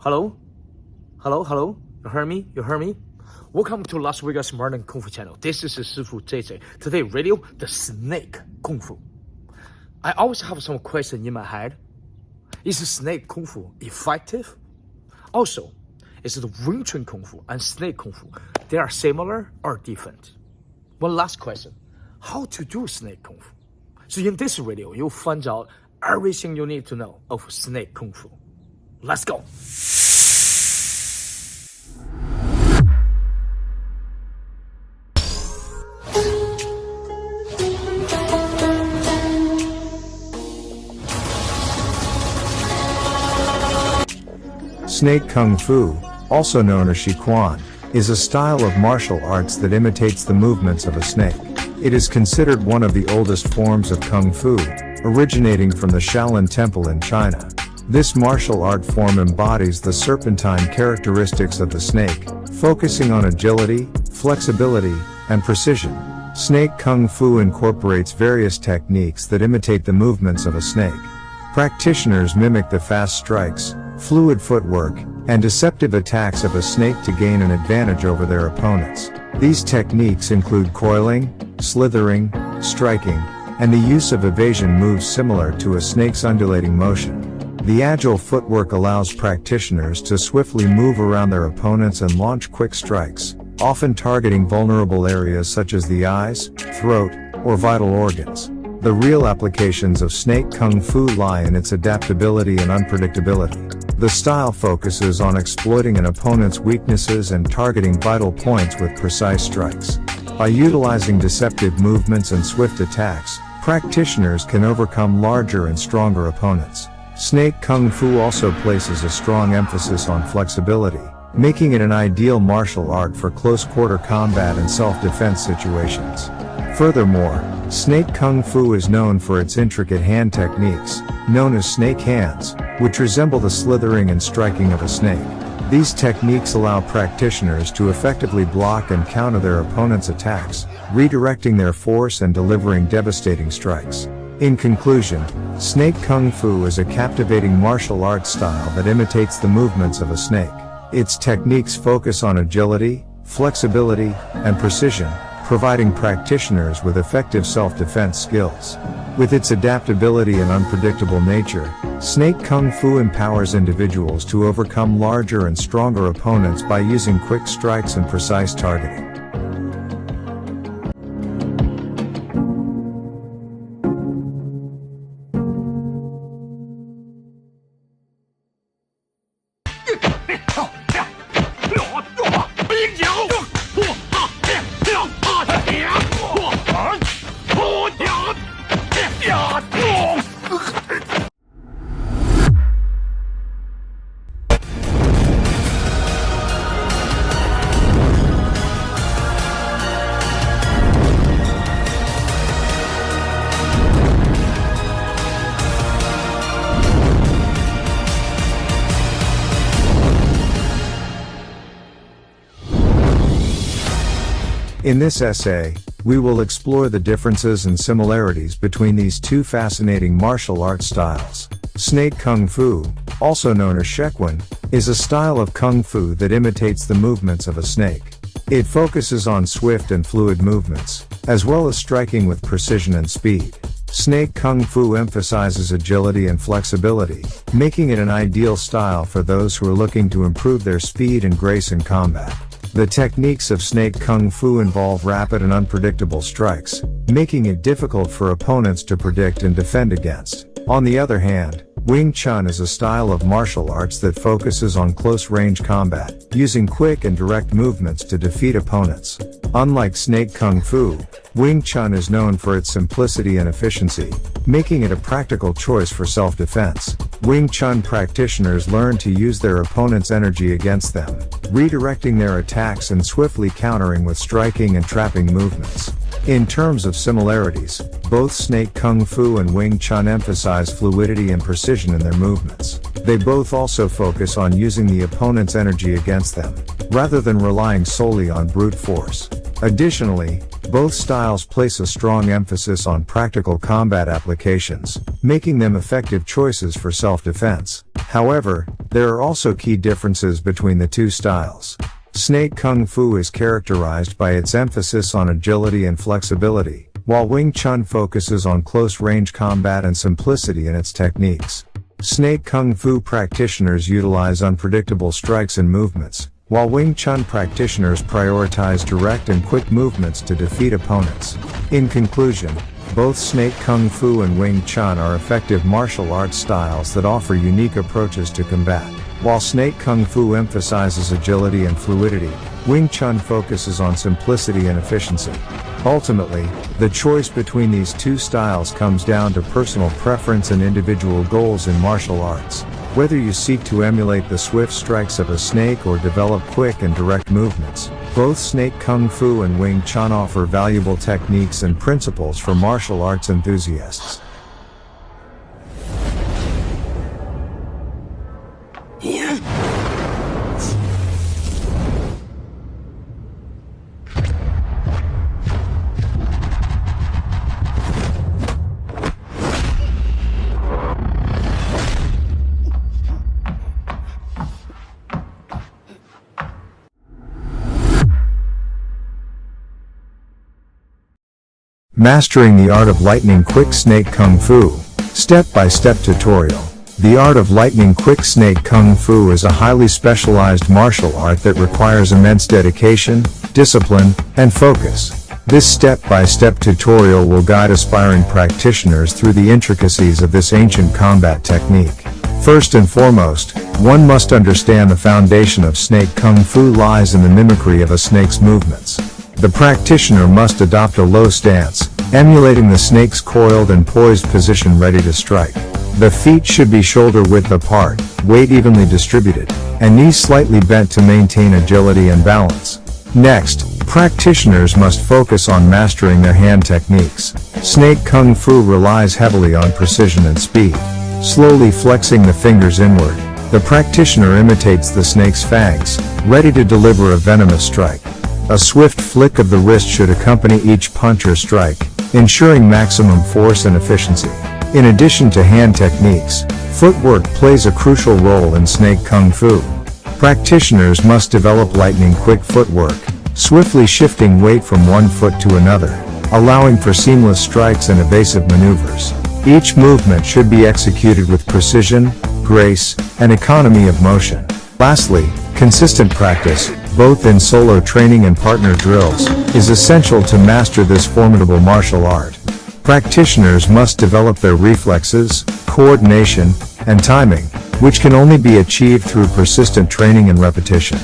Hello? Hello? Hello? You heard me? You heard me? Welcome to Las Vegas Modern Kung Fu channel. This is Shifu JJ. Today radio, the snake Kung Fu. I always have some question in my head. Is snake Kung Fu effective? Also, is the Wing Chun Kung Fu and snake Kung Fu, they are similar or different? One last question. How to do snake Kung Fu? So in this video, you'll find out everything you need to know of snake Kung Fu. Let's go. Snake Kung Fu, also known as Shiquan, is a style of martial arts that imitates the movements of a snake. It is considered one of the oldest forms of Kung Fu, originating from the Shaolin Temple in China. This martial art form embodies the serpentine characteristics of the snake, focusing on agility, flexibility, and precision. Snake Kung Fu incorporates various techniques that imitate the movements of a snake. Practitioners mimic the fast strikes, fluid footwork, and deceptive attacks of a snake to gain an advantage over their opponents. These techniques include coiling, slithering, striking, and the use of evasion moves similar to a snake's undulating motion. The agile footwork allows practitioners to swiftly move around their opponents and launch quick strikes, often targeting vulnerable areas such as the eyes, throat, or vital organs. The real applications of snake Kung Fu lie in its adaptability and unpredictability. The style focuses on exploiting an opponent's weaknesses and targeting vital points with precise strikes. By utilizing deceptive movements and swift attacks, practitioners can overcome larger and stronger opponents. Snake Kung Fu also places a strong emphasis on flexibility, making it an ideal martial art for close-quarter combat and self-defense situations. Furthermore, snake Kung Fu is known for its intricate hand techniques, known as snake hands, which resemble the slithering and striking of a snake. These techniques allow practitioners to effectively block and counter their opponent's attacks, redirecting their force and delivering devastating strikes. In conclusion, snake Kung Fu is a captivating martial arts style that imitates the movements of a snake. Its techniques focus on agility, flexibility, and precision, providing practitioners with effective self-defense skills. With its adaptability and unpredictable nature, snake Kung Fu empowers individuals to overcome larger and stronger opponents by using quick strikes and precise targeting. In this essay, we will explore the differences and similarities between these two fascinating martial arts styles. Snake Kung Fu, also known as Shiquan, is a style of Kung Fu that imitates the movements of a snake. It focuses on swift and fluid movements, as well as striking with precision and speed. Snake Kung Fu emphasizes agility and flexibility, making it an ideal style for those who are looking to improve their speed and grace in combat. The techniques of snake Kung Fu involve rapid and unpredictable strikes, making it difficult for opponents to predict and defend against. On the other hand, Wing Chun is a style of martial arts that focuses on close-range combat, using quick and direct movements to defeat opponents. Unlike snake Kung Fu, Wing Chun is known for its simplicity and efficiency, making it a practical choice for self-defense. Wing Chun practitioners learn to use their opponent's energy against them, redirecting their attacks and swiftly countering with striking and trapping movements. In terms of similarities, both snake Kung Fu and Wing Chun emphasize fluidity and precision in their movements. They both also focus on using the opponent's energy against them, rather than relying solely on brute force. Additionally, both styles place a strong emphasis on practical combat applications, making them effective choices for self-defense. However, There are also key differences between the two styles. Snake Kung Fu is characterized by its emphasis on agility and flexibility, while Wing Chun focuses on close-range combat and simplicity in its techniques. Snake Kung Fu practitioners utilize unpredictable strikes and movements, while Wing Chun practitioners prioritize direct and quick movements to defeat opponents. In conclusion, both Snake Kung Fu and Wing Chun are effective martial arts styles that offer unique approaches to combat. While Snake Kung Fu emphasizes agility and fluidity, Wing Chun focuses on simplicity and efficiency. Ultimately, the choice between these two styles comes down to personal preference and individual goals in martial arts. Whether you seek to emulate the swift strikes of a snake or develop quick and direct movements, both Snake Kung Fu and Wing Chun offer valuable techniques and principles for martial arts enthusiasts. Mastering the Art of Lightning Quick Snake Kung Fu. Step-by-step tutorial. The Art of Lightning Quick Snake Kung Fu is a highly specialized martial art that requires immense dedication, discipline, and focus. This step-by-step tutorial will guide aspiring practitioners through the intricacies of this ancient combat technique. First and foremost, one must understand the foundation of Snake Kung Fu lies in the mimicry of a snake's movements. The practitioner must adopt a low stance, emulating the snake's coiled and poised position ready to strike. The feet should be shoulder-width apart, weight evenly distributed, and knees slightly bent to maintain agility and balance. Next, practitioners must focus on mastering their hand techniques. Snake Kung Fu relies heavily on precision and speed. Slowly flexing the fingers inward, the practitioner imitates the snake's fangs, ready to deliver a venomous strike. A swift flick of the wrist should accompany each punch or strike, ensuring maximum force and efficiency. In addition to hand techniques, footwork plays a crucial role in Snake Kung Fu. Practitioners must develop lightning-quick footwork, swiftly shifting weight from one foot to another, allowing for seamless strikes and evasive maneuvers. Each movement should be executed with precision, grace, and economy of motion. Lastly, consistent practice, both in solo training and partner drills, is essential to master this formidable martial art. Practitioners must develop their reflexes, coordination, and timing, which can only be achieved through persistent training and repetition.